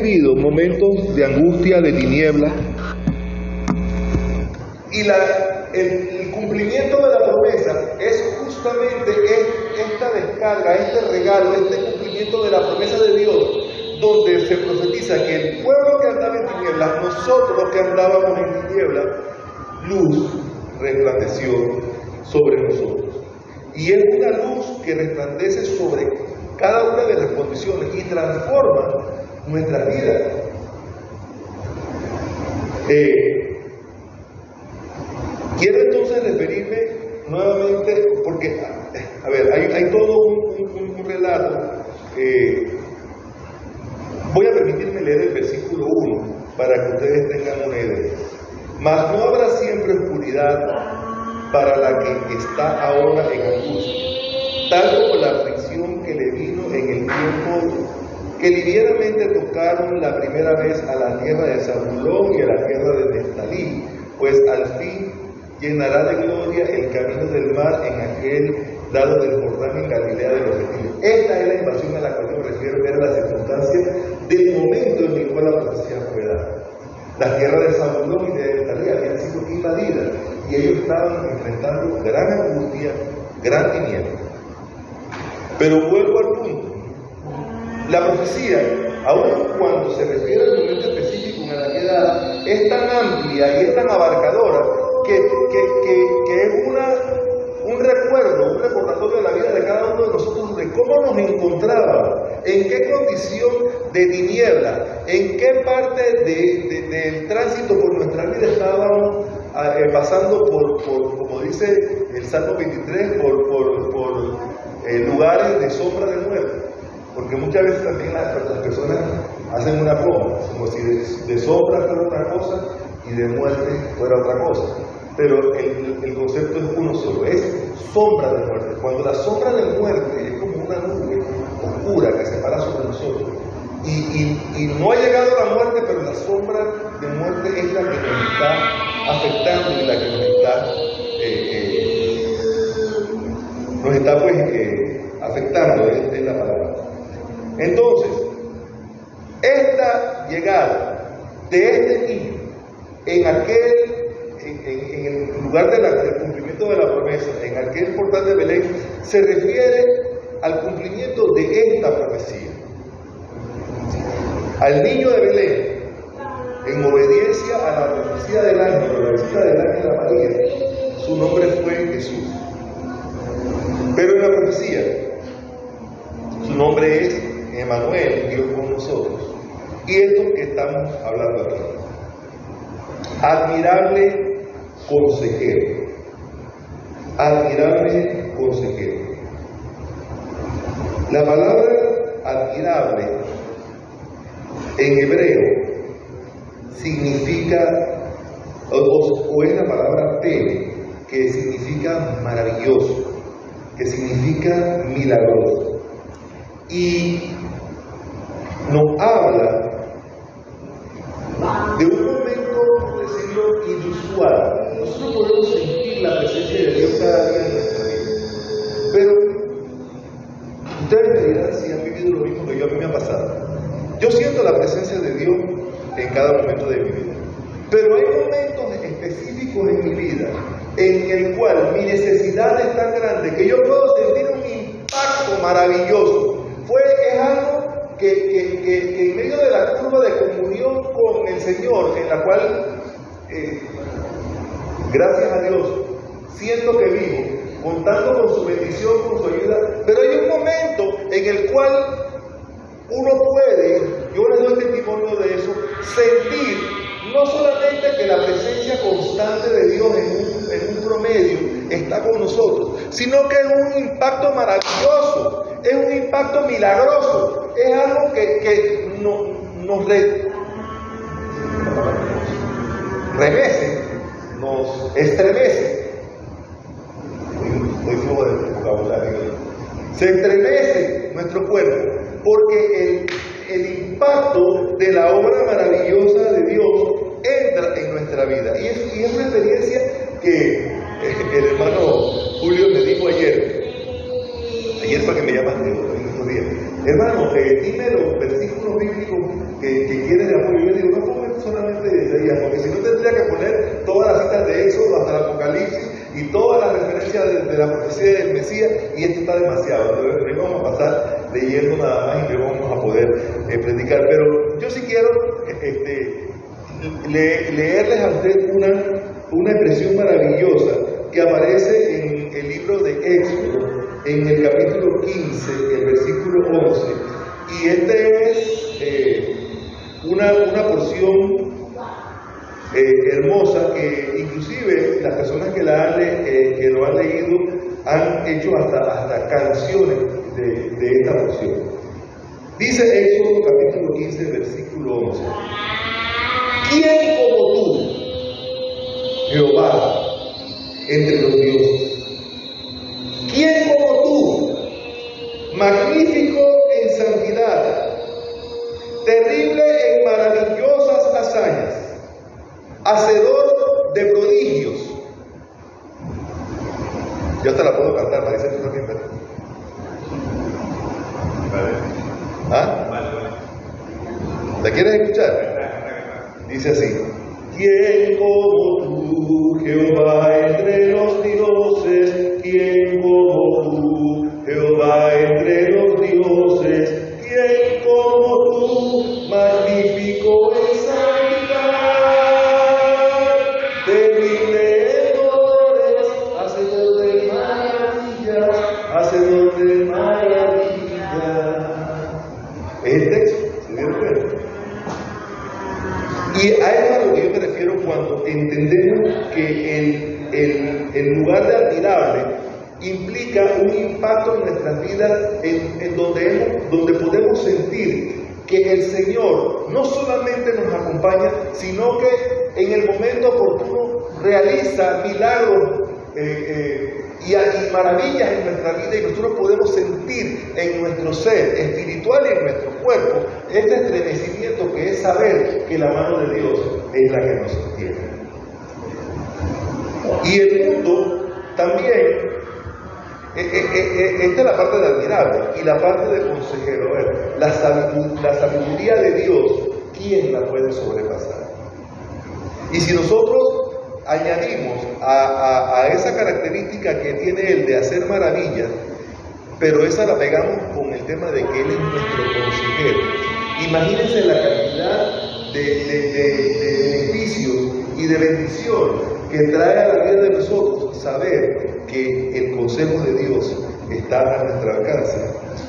vivido momentos de angustia, de tinieblas, y el cumplimiento de la promesa es justamente esta descarga, este regalo, este cumplimiento de la promesa de Dios, donde se profetiza que el pueblo que andaba en tinieblas, nosotros que andábamos en tinieblas, luz resplandeció sobre nosotros. Y es una luz que resplandece sobre cada una de las condiciones y transforma nuestra vida. Quiero entonces referirme nuevamente, porque, a ver, hay todo un relato. Voy a permitirme leer el versículo 1 para que ustedes tengan una idea. Mas no habrá siempre oscuridad para la que está ahora en angustia, tal como la aflicción que le vino en el tiempo que livianamente tocaron la primera vez a la tierra de Zabulón y a la tierra de Neftalí, pues al fin llenará de gloria el camino del mar en aquel lado del Jordán en Galilea de los gentiles. Esta es la invasión a la cual me refiero, era la circunstancia del momento en el cual la profecía fue dada. Las tierras de Zabulón y de Neftalí habían sido invadidas y ellos estaban enfrentando gran angustia, gran tiniebla. Pero vuelvo al punto. La profecía, aun cuando se refiere al momento específico en la que da, es tan amplia y es tan abarcadora que es un recuerdo, un recordatorio de la vida de cada uno de nosotros de cómo nos encontrábamos, en qué condición de tiniebla, en qué parte del tránsito por nuestra vida estábamos pasando por, como dice el Salmo 23, por lugares de sombra de muerte. Porque muchas veces también las personas hacen una broma, como si de sombra fuera una cosa y de muerte fuera otra cosa. Pero el concepto es uno solo, es sombra de muerte. Cuando la sombra de muerte es como una nube oscura que se para sobre nosotros, y no ha llegado la muerte, pero la sombra de muerte es la que nos está afectando y la que nos está afectando, es la palabra. Entonces, esta llegada de este niño en el lugar del cumplimiento de la promesa, en aquel portal de Belén, se refiere al cumplimiento de esta profecía. Al niño de Belén, en obediencia a la profecía del ángel, la visita del ángel a María, su nombre fue Jesús. Pero en la profecía, su nombre es Emmanuel, Dios con nosotros. Y esto que estamos hablando aquí. Admirable consejero. Admirable consejero. La palabra admirable en hebreo significa, o es la palabra tele, que significa maravilloso, que significa milagroso. Y nos habla de un momento, por decirlo, inusual. Nosotros podemos sentir la presencia de Dios cada día en nuestra vida. Pero ustedes me dirán si han vivido lo mismo que a mí me ha pasado. Yo siento la presencia de Dios en cada momento de mi vida. Pero hay momentos específicos en mi vida en el cual mi necesidad es tan grande que yo puedo sentir un impacto maravilloso. Es algo que en medio de la curva de comunión con el Señor, en la cual, gracias a Dios, siento que vivo, contando con su bendición, con su ayuda, pero hay un momento en el cual uno puede, yo les doy testimonio de eso, sentir no solamente que la presencia constante de Dios en un promedio está con nosotros, sino que es un impacto maravilloso, es un impacto milagroso, es algo que nos remece, nos estremece. Muy flojo de vocabulario. Se estremece nuestro cuerpo, porque el impacto de la obra maravillosa de Dios entra en nuestra vida. Y es una experiencia que el hermano Julio me dijo ayer fue que me llamaste el otro día. Hermano, dime los versículos bíblicos que Éxodo hasta el Apocalipsis y todas las referencias de la profecía del Mesías, y esto está demasiado. Entonces, no vamos a pasar leyendo nada más y no vamos a poder predicar. Pero yo sí quiero leerles a ustedes una expresión maravillosa que aparece en el libro de Éxodo, en el capítulo 15, el versículo 11. Y es una porción hermosa que inclusive las personas que lo han leído han hecho hasta canciones de esta porción. Dice Éxodo capítulo 15, versículo 11. ¿Quién como tú, Jehová, entre los dioses? ¿Quién como tú, magnífico en santidad, terrible en maravillosas hazañas, hacedor de prodigios? Yo te la puedo cantar, Marisa, tú también, ¿verdad? ¿Ah? ¿La quieres escuchar? Dice así: ¿Quién como tú, Jehová, entre los dioses? ¿Quién como tú, Jehová, entre los dioses? ¿Quién como tú, magnífico en santidad, terrible en dolores, hacedor de maravillas, hacedor de maravillas? Es el texto, ¿se dieron cuenta? Y a eso es a lo que yo me refiero cuando entendemos que el lugar de admirable implica un impacto en nuestras vidas en donde podemos sentir que el Señor no solamente nos acompaña, sino que en el momento oportuno realiza milagros y maravillas en nuestra vida, y nosotros podemos sentir en nuestro ser espiritual y en nuestro cuerpo este estremecimiento que es saber que la mano de Dios es la que nos sostiene. Y el mundo también, esta es la parte de admirable y la parte de consejero. La sabiduría de Dios, ¿quién la puede sobrepasar? Y si nosotros añadimos a esa característica que tiene Él de hacer maravillas, pero esa la pegamos con el tema de que Él es nuestro consejero, imagínense la cantidad de beneficios y de bendición que trae a la vida de nosotros saber que el consejo de Dios está a nuestro alcance,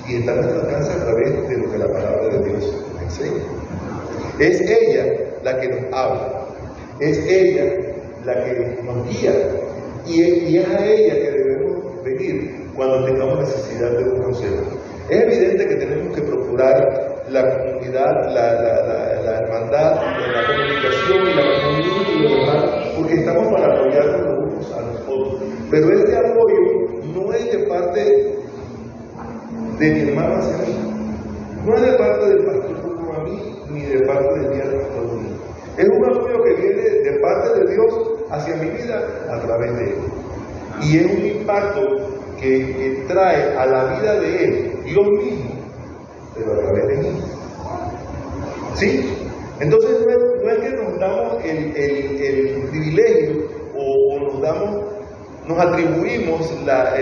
y está a nuestro alcance a través de lo que la palabra de Dios nos enseña. Es ella la que nos habla, es ella la que nos guía, y es a ella que debemos venir cuando tengamos necesidad de un consejo. Es evidente que tenemos que procurar la comunidad, la hermandad, la comunicación y la comunión y lo demás, porque estamos para apoyarnos los unos a los otros. Pero este apoyo no es de parte de mi hermano hacia mí, no es de parte del pastor a mí, ni de parte del pastor mío. Es un apoyo que viene de parte de Dios hacia mi vida a través de Él. Y es un impacto que trae a la vida de Él, Dios mismo, pero a través de mí. ¿Sí? Entonces no es que nos damos el privilegio o nos atribuimos la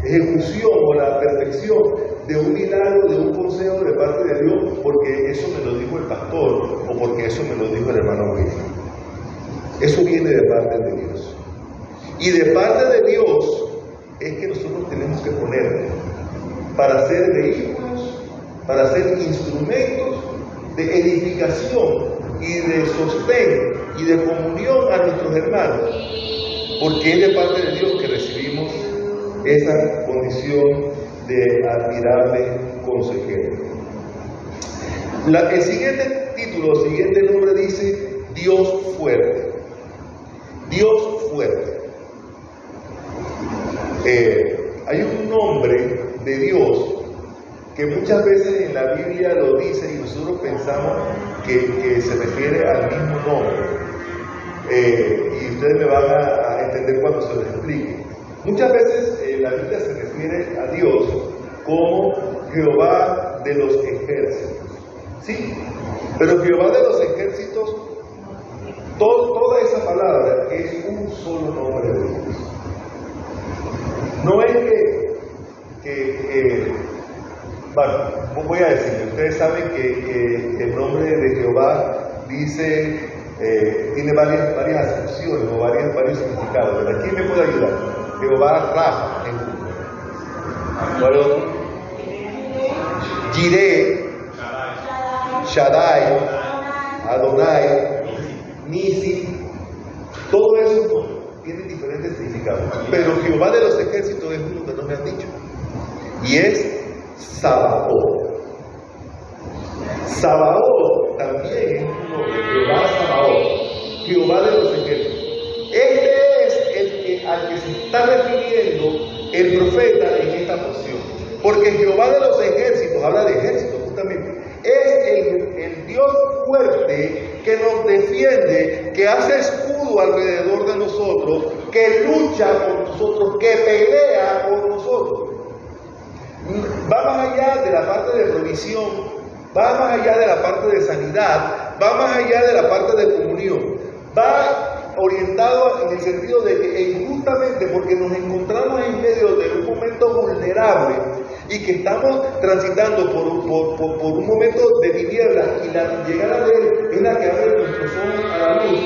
ejecución o la perfección de un milagro, de un consejo de parte de Dios, porque eso me lo dijo el pastor o porque eso me lo dijo el hermano William. Eso viene de parte de Dios. Y de parte de Dios es que nosotros tenemos que poner para ser vehículos, para ser instrumentos de edificación y de sostén y de comunión a nuestros hermanos, porque es de parte de Dios que recibimos esa condición de admirable consejero. El siguiente título, el siguiente nombre dice Dios fuerte. Dios fuerte. Hay un nombre de Dios que muchas veces en la Biblia lo dice y nosotros pensamos que se refiere al mismo nombre. Y ustedes me van a entender cuando se lo explique. Muchas veces la Biblia se refiere a Dios como Jehová de los ejércitos. Sí, pero Jehová de los ejércitos Toda esa palabra es un solo nombre de Dios. No es bueno, voy a decirle, ustedes saben que el nombre de Jehová dice, tiene varias acepciones o varios significados, ¿verdad? ¿Quién me puede ayudar? Jehová Rafa, ¿cuál otro? Jireh, Shaddai, Adonai, Nisi, todo eso tiene diferentes significados. Pero Jehová de los ejércitos es uno que no me han dicho. Y es Sabaoth. Sabaoth también es un nombre, Jehová Sabaoth, Jehová de los ejércitos. Este es al que se está refiriendo el profeta en esta porción. Porque Jehová de los ejércitos, habla de ejércitos justamente, es el Dios fuerte que nos defiende, que hace escudo alrededor de nosotros, que lucha por nosotros, que pelea por nosotros. Va más allá de la parte de provisión, va más allá de la parte de sanidad, va más allá de la parte de comunión, va orientado en el sentido de que justamente porque nos encontramos en medio de un momento vulnerable y que estamos transitando por un momento de tinieblas y la llegada de Él es la que abre nuestros ojos a la luz.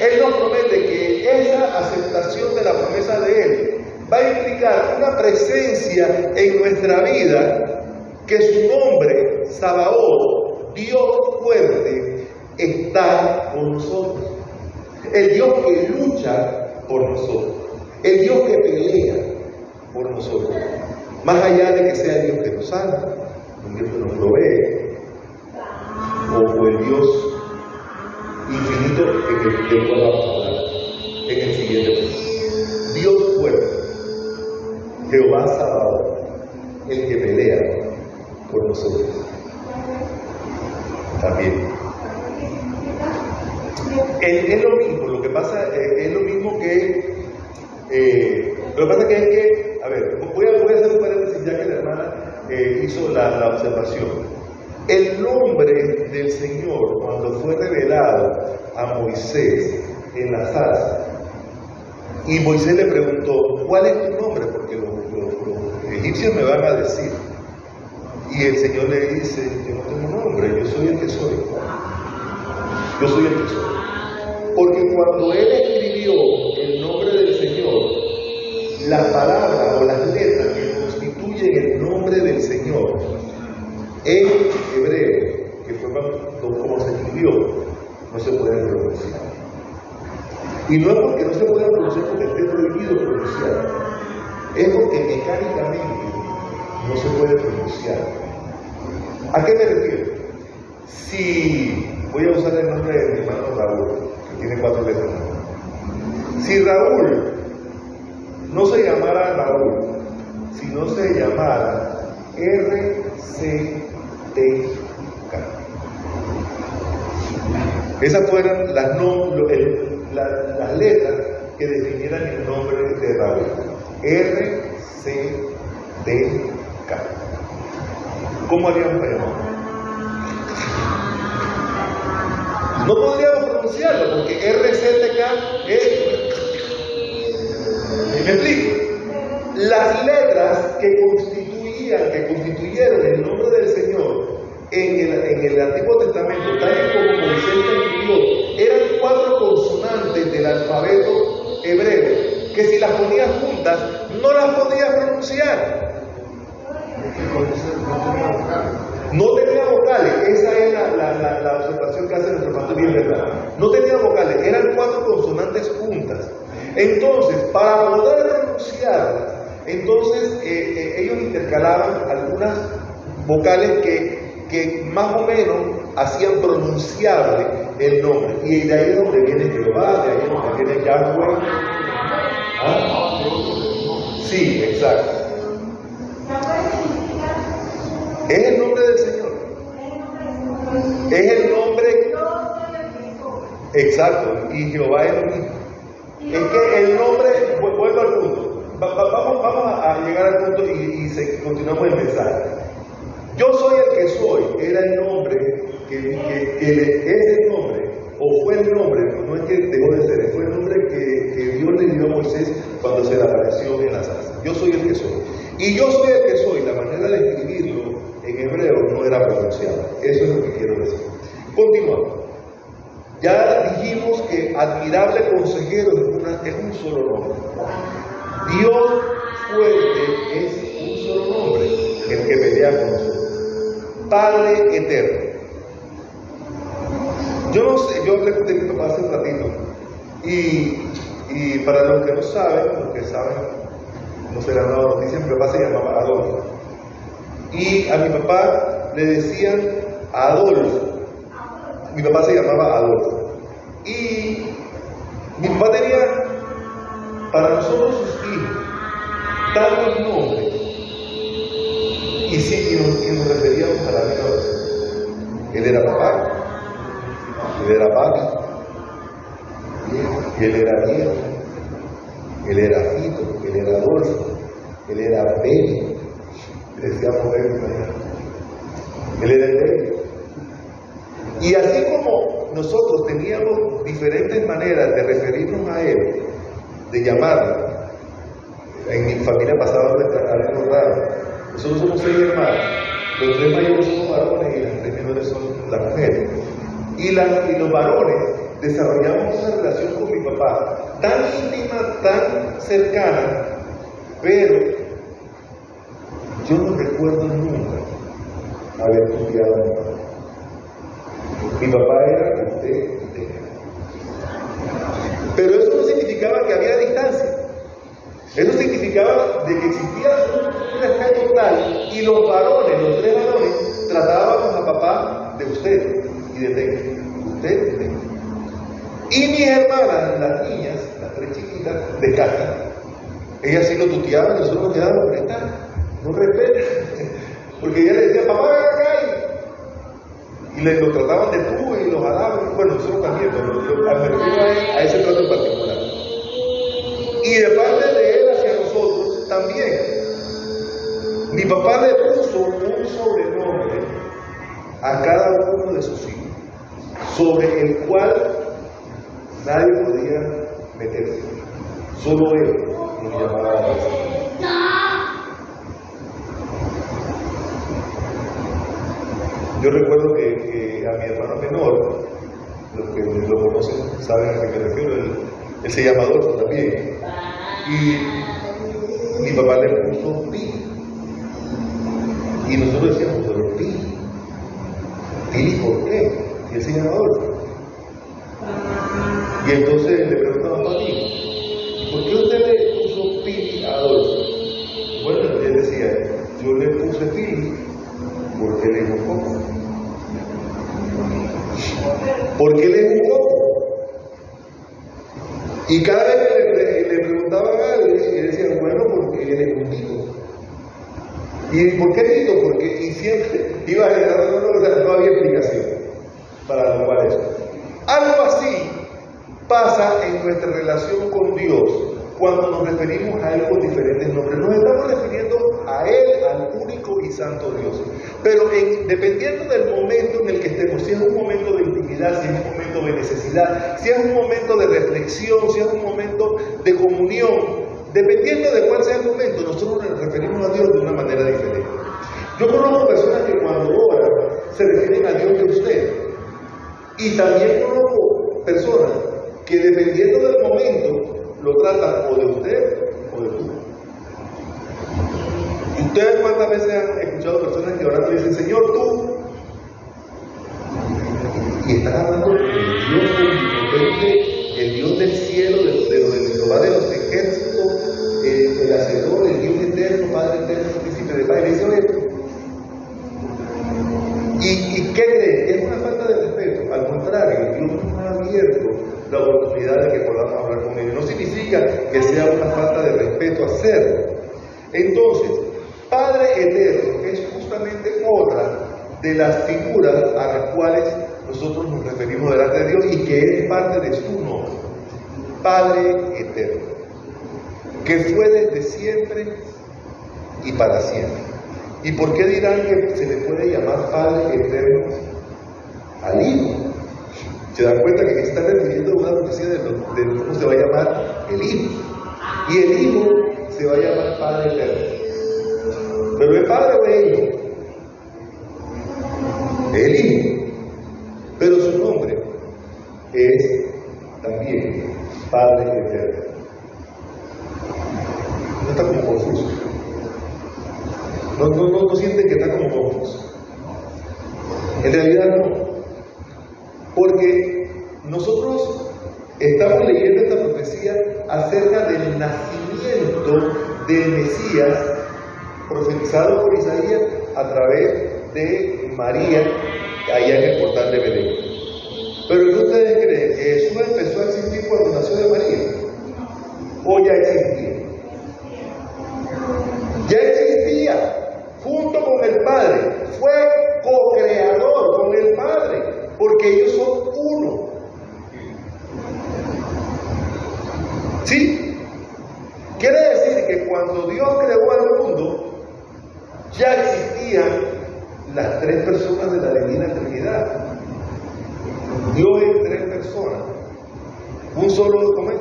Él nos promete que esa aceptación de la promesa de Él va a implicar una presencia en nuestra vida, que su nombre, Sabaoth, Dios fuerte, está con nosotros. El Dios que lucha por nosotros, el Dios que pelea por nosotros, más allá de que sea el Dios que nos salva, el Dios que nos provee, o el Dios infinito en el cual vamos a hablar en el siguiente punto. Dios fuerte, Jehová Sabaoth, el que pelea por nosotros. También. Es lo mismo, lo que pasa es lo mismo que... lo que pasa es que, a ver, voy a hacer un paréntesis ya que la hermana hizo la observación. El nombre del Señor, cuando fue revelado a Moisés en la zarza, y Moisés le preguntó, ¿cuál es tu nombre? Porque los egipcios me van a decir. Y el Señor le dice, yo no tengo nombre, yo soy el que soy. Yo soy el que soy. Porque cuando Él escribió el nombre del Señor, las palabras o las letras que constituyen el nombre del Señor en hebreo, que fue como se escribió, no se puede pronunciar. Y no es porque no se pueda pronunciar porque esté prohibido pronunciar, es porque mecánicamente no se puede pronunciar. ¿A qué me refiero? Si voy a usar el nombre de mi hermano Raúl, que tiene 4 letras. Si Raúl no se llamara Raúl, sino se llamara RCTK, esas fueran las letras que definieran el nombre de Raúl. RCTK. ¿Cómo haríamos para llamarlo? No podríamos pronunciarlo porque RCTK es... ¿Me explico? Las letras que constituyeron el nombre del Señor en el Antiguo Testamento, tal y como Moisés escribió, eran 4 consonantes del alfabeto hebreo, que si las ponías juntas, no las podías pronunciar. No tenía vocales, esa es la observación que hace nuestro pastor bien, ¿verdad? No tenía vocales, eran 4 consonantes juntas. Entonces, para poder pronunciarlas, entonces ellos intercalaban algunas vocales que más o menos hacían pronunciable el nombre. Y de ahí es donde viene Jehová, de ahí es donde viene Yahweh. ¿Ah? Sí, exacto. Es el nombre del Señor. Es el nombre. Exacto. Y Jehová es lo mismo. Es que el nombre, vuelvo al punto. Vamos a llegar al punto y continuamos el mensaje. Yo soy el que soy. Era el nombre es el nombre, o fue el nombre, no es es que dejó de ser, fue el nombre que Dios le dio a Moisés cuando se le apareció en la zarza. Yo soy el que soy. Y yo soy el que soy, la manera de escribirlo en hebreo no era pronunciada. Eso es lo que quiero decir. Continuamos. Ya dijimos que admirable consejero es un solo nombre. Dios fuerte es un solo nombre, el que pelea con nosotros. Padre eterno. Yo no sé, yo hablé con mi papá hace un ratito. Y para los que no saben, no se le han dado noticias, mi papá se llamaba Adolfo. Y a mi papá le decían Adolfo. Mi papá se llamaba Adolfo. Y mi papá tenía para nosotros sus hijos tantos nombres. Y sí, y nos referíamos a la misma persona. Él era papá, él era papi, y él era Diego, él era Fito, él era Adolfo, él era Baby, le decíamos Baby, él era el Baby. Y así como nosotros teníamos diferentes maneras de referirnos a él, de llamarlo, en mi familia pasaba algo raro. Nosotros somos 6 hermanos, los 3 mayores somos varones y las 3 menores son las mujeres. Y los varones desarrollamos una relación con mi papá tan íntima, tan cercana, pero yo no recuerdo nunca haber estudiado a mi papá. Mi papá era usted. Pero eso no significaba que había distancia. Eso significaba de que existía un respeto tal, y los varones, los 3 varones, tratábamos a papá de usted y de usted, de usted. Y mis hermanas, las niñas, las 3 chiquitas, de casa, ellas sí lo tuteaban, nosotros nos quedábamos prestados, no respetan, porque ella le decía, papá, ven acá, y lo trataban de tú y los jalaban, bueno, nosotros también, pero me refiero a ese trato en particular. Y de parte de él hacia nosotros también. Mi papá le puso un sobrenombre a cada uno de sus hijos, sobre el cual nadie podía meterse. Solo él nos llamaba a eso. Yo recuerdo que a mi hermano menor, los que lo conocen saben a qué me refiero, él se llama Adolfo también. Y mi papá le puso Pili. Y nosotros decíamos, pero Pili. ¿Pili por qué? Y él se llama Adolfo. Y entonces le preguntaba a Pili, ¿por qué usted le puso Pili a Adolfo? Bueno, él decía, yo le puse Pili porque él es un coco. Porque él es un coco. Y cada vez que le preguntaban a él, él decía, bueno, porque él es un Tito. ¿Y por qué Tito? Porque siempre iba a generar, no había explicación para lo cual eso. Algo así pasa en nuestra relación con Dios cuando nos referimos a Él con diferentes nombres. Nos estamos refiriendo a Él, al único y santo Dios. Pero dependiendo del momento en el que estemos, si es un momento de intimidad, si es un momento de necesidad, si es un momento de reflexión, si es un momento de comunión, dependiendo de cuál sea el momento, nosotros nos referimos a Dios de una manera diferente. Yo conozco personas que cuando oran se refieren a Dios de usted. Y también conozco personas que dependiendo del momento lo tratan o de usted o de tú. ¿Y ustedes cuántas veces han escuchado personas que orando dicen, Señor, tú? Y están hablando del Dios omnipotente, el Dios del cielo, de Jehová de los ejércitos, el hacedor, el Dios eterno, Padre eterno, príncipe de paz. Y le dice, oye, ¿y qué creen? Es una falta de respeto. Al contrario, Dios nos ha abierto la oportunidad de que podamos hablar con ellos. No significa que sea una falta de respeto hacerlo. Entonces, Padre Eterno es justamente otra de las figuras a las cuales nosotros nos referimos delante de Dios y que es parte de su nombre. Padre Eterno, que fue desde siempre y para siempre. ¿Y por qué dirán que se le puede llamar Padre Eterno al Hijo? Se dan cuenta que está refiriendo a una profecía de cómo se va a llamar el Hijo. Y el Hijo se va a llamar Padre Eterno. ¿Pero es Padre o es Hijo? El Hijo. Pero su nombre es también Padre Eterno. No está como confuso. No sienten que está como confuso. En realidad no. Porque nosotros estamos leyendo esta profecía acerca del nacimiento del Mesías profetizado por Isaías a través de María, allá en el portal de Belén. Pero ¿qué ustedes creen? ¿Que Jesús empezó a existir cuando nació de María? ¿O ya existía? Ya existía, junto con el Padre. Fue co-creador con el Padre, porque ellos son uno. ¿Sí? Quiere decir que cuando Dios creó al mundo, ya existían las tres personas de la Divina Trinidad. Dios es tres personas. Un solo, ¿cómo es?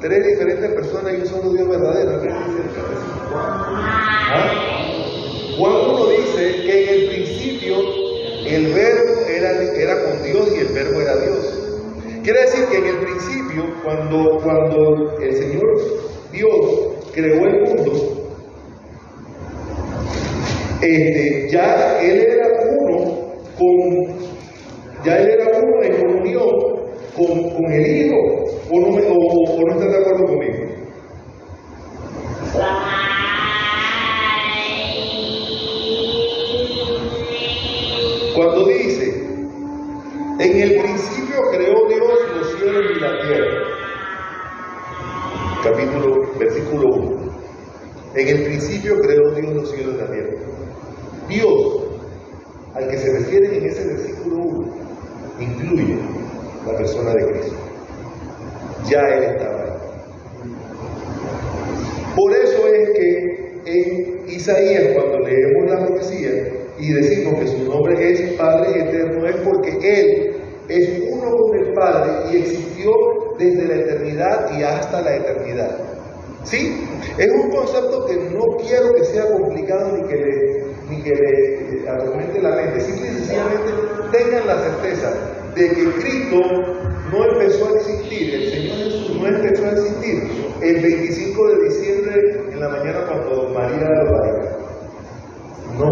Tres diferentes personas y un solo Dios verdadero. ¿Ah? Juan 1 dice que en el principio el verbo era con Dios y el verbo era Dios. Quiere decir que en el principio, cuando el Señor Dios creó el mundo, ya Él era uno en comunión con el Hijo. ¿O no están de acuerdo conmigo? Cuando dice, en el principio creó Dios los cielos y la tierra, versículo 1. En el principio creó Dios los cielos y la tierra. Dios, al que se refiere en ese versículo 1, incluye la persona de Cristo. Ya Él estaba ahí. Por eso es que en Isaías, cuando leemos la profecía y decimos que su nombre es Padre Eterno, es porque Él es uno con el Padre y existió desde la eternidad y hasta la eternidad. ¿Sí? Es un concepto que no quiero que sea complicado ni que le atormente la mente. Simple y sencillamente tengan la certeza de que Cristo no empezó a existir, el Señor Jesús no empezó a existir el 25 de diciembre en la mañana cuando María lo baila. No.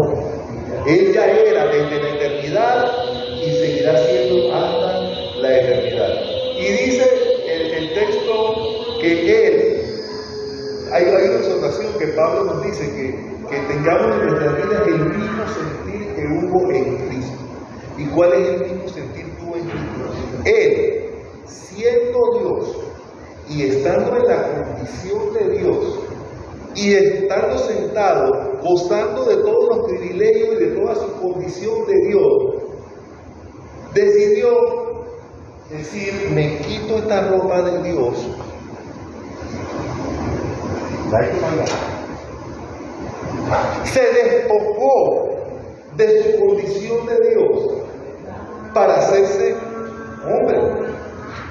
Él ya era desde la eternidad y seguirá siendo hasta la eternidad. Y dice el texto que Él, hay una exhortación que Pablo nos dice que tengamos en nuestras vidas el mismo sentir que hubo en Cristo. ¿Y cuál es el mismo sentir que hubo en Cristo? Él, siendo Dios y estando en la condición de Dios y estando sentado, gozando de todos los privilegios y de toda su condición de Dios, decidió decir, me quito esta ropa de Dios, se despojó de su condición de Dios para hacerse hombre.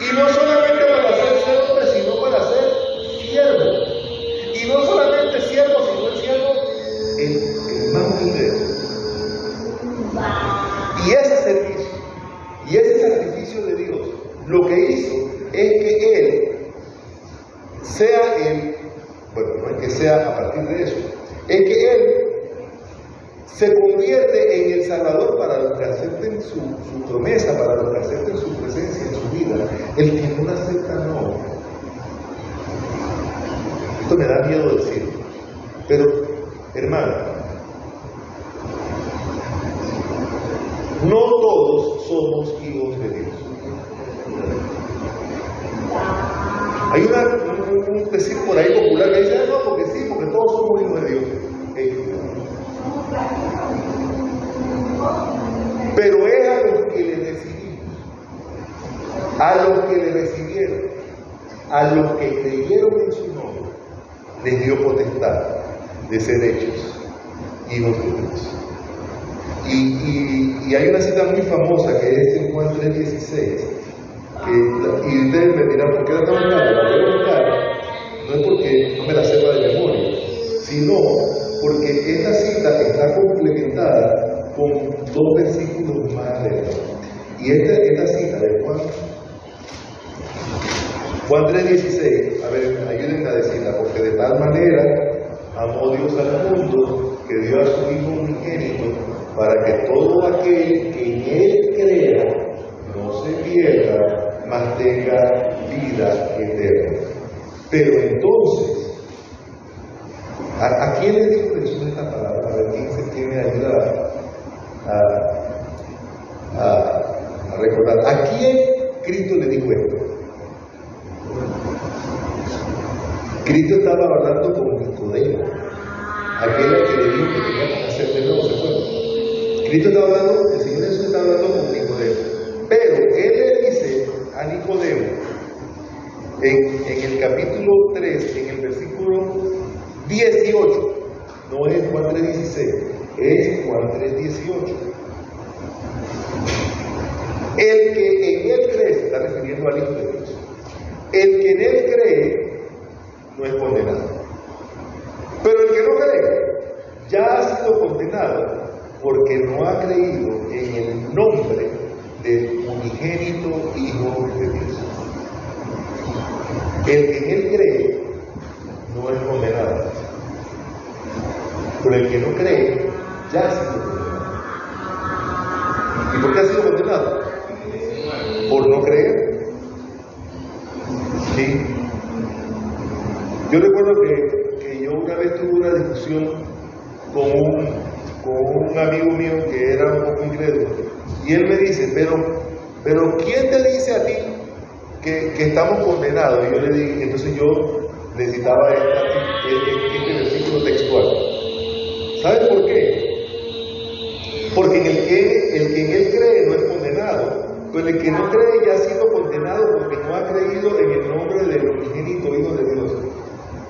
Y no solamente para hacerse hombre, sino para ser siervo. Y no solamente siervo, sino el siervo el más humilde. Y ese servicio, y ese sacrificio de Dios, lo que hizo es que Él sea no es que sea a partir de eso, es que Él se convierte en el Salvador para los que acepten su promesa, para los que acepten su presencia en su vida. El que no la acepta, no. Esto me da miedo decirlo. Pero, hermano, no todos somos hijos de Dios. Hay un decir por ahí popular que dice, no, porque sí, porque todos somos hijos de Dios. Pero es a los que le recibimos, a los que le recibieron, a los que creyeron en su nombre, les dio potestad de ser hechos hijos de Dios. Y hay una cita muy famosa que es en Juan 3:16, y ustedes me dirán, ¿por qué la estamos buscando? La voy a buscar, no es porque no me la sepa de memoria, sino porque esta cita está complementada con 2 versículos más adelante. Y esta cita de Juan 3:16, a ver, ayúdenme a decirla, porque de tal manera amó Dios al mundo que dio a su Hijo unigénito para que todo aquel que en Él crea no se pierda, mas tenga vida eterna. Pero entonces, ¿a quién le dijo Jesús esta palabra? A ver, ¿quién me ayuda a recordar? ¿A quién Cristo le dijo esto? Cristo estaba hablando con Nicodemo, aquel que le dijo que tenía que nacer de nuevo, ¿se acuerdan? Cristo estaba hablando, el Señor Jesús está hablando con Nicodemo, pero Él le dice a Nicodemo, en el capítulo 3, en el versículo 18, no es Juan 3:16, es Juan 3:18. El que en Él cree, se está refiriendo al Hijo de Dios, el que en Él cree, no es condenado. Pero el que no cree ya ha sido condenado porque no ha creído en el nombre del unigénito Hijo de Dios. El que en Él cree no es condenado, pero el que no cree ya ha sido condenado. ¿Y por qué ha sido condenado? Por no creer. ¿Sí? Yo recuerdo que yo una vez tuve una discusión con un amigo mío que era un poco incrédulo, y él me dice, pero ¿quién te dice a ti que estamos condenados? Y yo le dije, entonces yo necesitaba este versículo textual. ¿Sabes por qué? Porque el que en él cree no es condenado, pero el que no cree ya ha sido condenado porque no ha creído en el nombre del unigénito Hijo de Dios.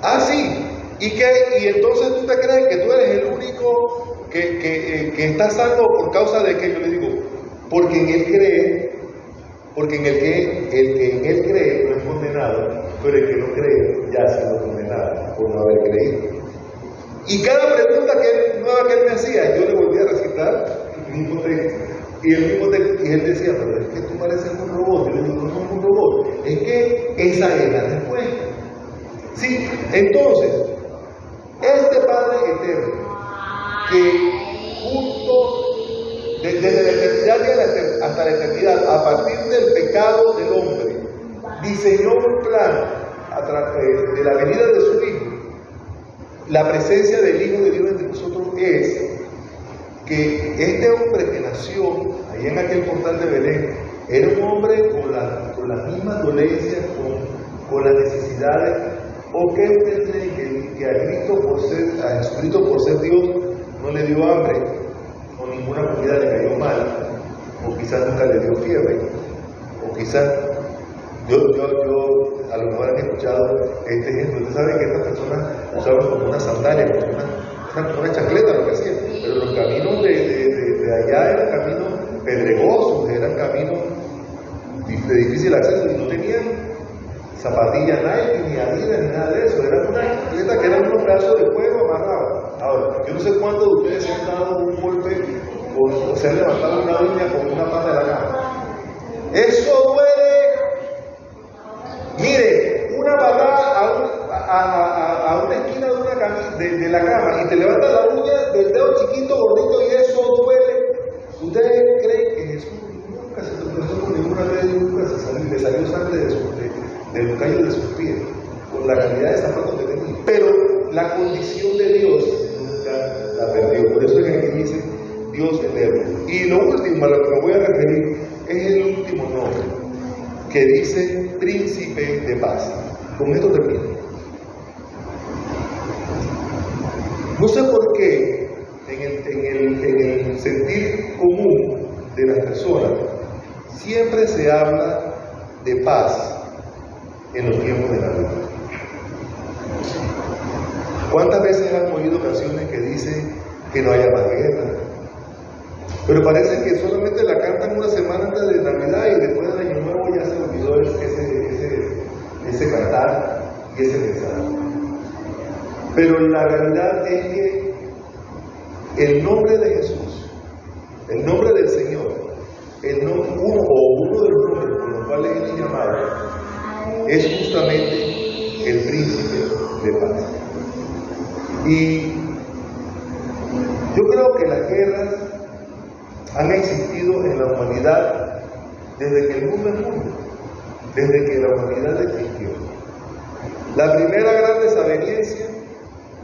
Ah, sí. Y entonces tú te crees que tú eres el único que está salvo por causa de que yo le digo, porque en Él cree, porque el que en Él cree no es condenado, pero el que no cree ya ha sido condenado por no haber creído. Y cada pregunta nueva que él me hacía, yo le volvía a recitar el mismo texto. Y él decía, pero es que tú pareces un robot. Yo le digo, no es un robot, es que esa es la respuesta. Sí, entonces, este Padre eterno, que justo desde la eternidad hasta la eternidad, a partir del pecado del hombre, diseñó un plan a través de la venida de su Hijo. La presencia del Hijo de Dios entre nosotros es que este hombre que nació ahí en aquel portal de Belén era un hombre con las mismas dolencias, con las necesidades. ¿O qué usted cree que a Jesucristo por ser Dios no le dio hambre, o ninguna comida le cayó mal, o quizás nunca le dio fiebre, o quizás yo a lo mejor han escuchado este ejemplo? Ustedes saben que estas personas usaban como una sandalia, como una chancleta, lo que hacían, pero los caminos de allá eran caminos pedregosos, eran caminos de difícil acceso y no tenían zapatillas Nike, ni Adidas, ni nada de eso. Era una chancleta que eran unos pedazos de fuego amarrados. Ahora, yo no sé cuántos de ustedes se han dado un golpe o se han levantado una uña con una pata de la cama. ¡Eso duele! Mire, una patada a una esquina de la cama y te levanta la uña del dedo chiquito, gordito, y eso duele. ¿Ustedes creen que Jesús nunca se tropezó con ninguna vez, nunca le salió sangre del callo de sus pies, con la cantidad de zapatos que tenía? Pero la condición de Dios nunca la perdió. Por eso es que aquí dice Dios eterno. Y lo último a lo que me voy a referir es el último nombre, que dice Príncipe de Paz. Con esto termino. No sé por qué en el sentir común de las personas siempre se habla de paz en los tiempos de Navidad. ¿Cuántas veces han oído canciones que dicen que no haya más guerra? Pero parece que solamente la cantan una semana antes de Navidad y después del Año Nuevo ya se olvidó la realidad es que el nombre de Jesús, el nombre del Señor, uno de los nombres por los cuales Él es llamado, es justamente el príncipe de paz. Y yo creo que las guerras han existido en la humanidad desde que el mundo es mundo, desde que la humanidad existió. La primera gran desaveniencia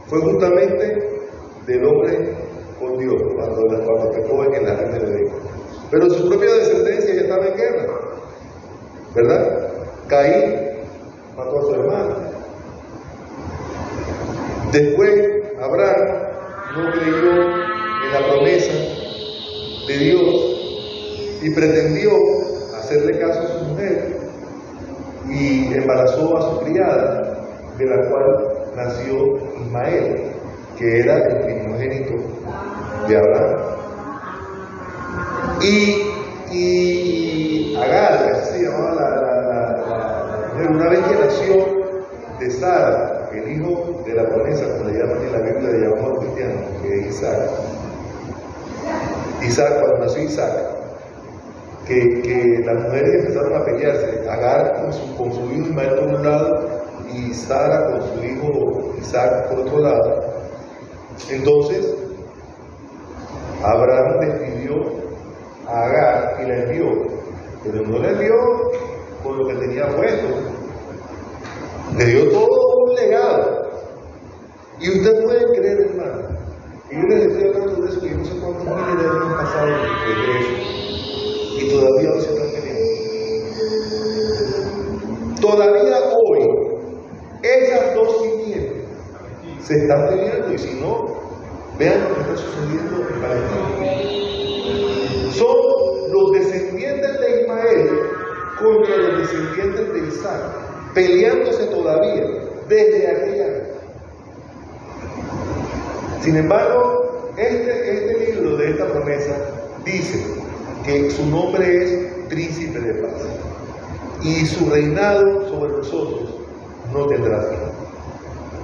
fue justamente del hombre con Dios, cuando pecó en el jardín del Edén. Pero su propia descendencia ya estaba en guerra, ¿verdad? Caín mató a su hermano. Después, Abraham no creyó en la promesa de Dios y pretendió hacerle caso a su mujer y embarazó a su criada, de la cual nació Ismael, que era el primogénito de Abraham. Y Agar, así se llamaba la mujer, una vez que nació de Sara, el hijo de la promesa, como le llaman en la Biblia, le llamamos a los cristianos, que es Isaac, cuando nació Isaac, que las mujeres empezaron a pelearse, Agar con su hijo Ismael por un lado y Sara con su hijo Isaac por otro lado. Entonces Abraham despidió a Agar y la envió, pero no la envió con lo que tenía puesto, le dio todo un legado. Y usted puede creer, hermano, y yo les estoy hablando de eso, que yo no sé cuántos miles de años han pasado desde eso, y todavía hoy se están peleando. Todavía hoy esas dos simientes se están peleando, y si no, vean lo que está sucediendo en Palestina. Son los descendientes de Ismael contra los descendientes de Isaac, peleándose todavía desde aquella época. Sin embargo, este libro de esta promesa dice que su nombre es Príncipe de Paz y su reinado sobre nosotros no tendrá fin.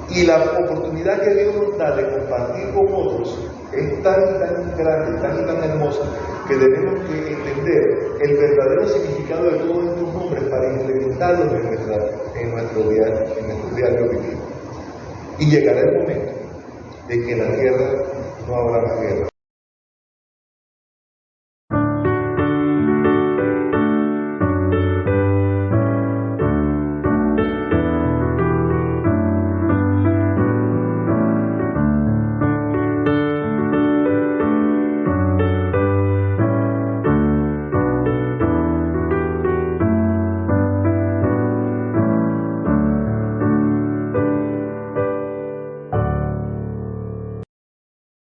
Y la oportunidad que Dios nos da de compartir con otros es tan grande, tan hermosa, que debemos que entender el verdadero significado de todos estos nombres para implementarlos en nuestro diario vivir. Y llegará el momento de que en la tierra no habrá más guerra.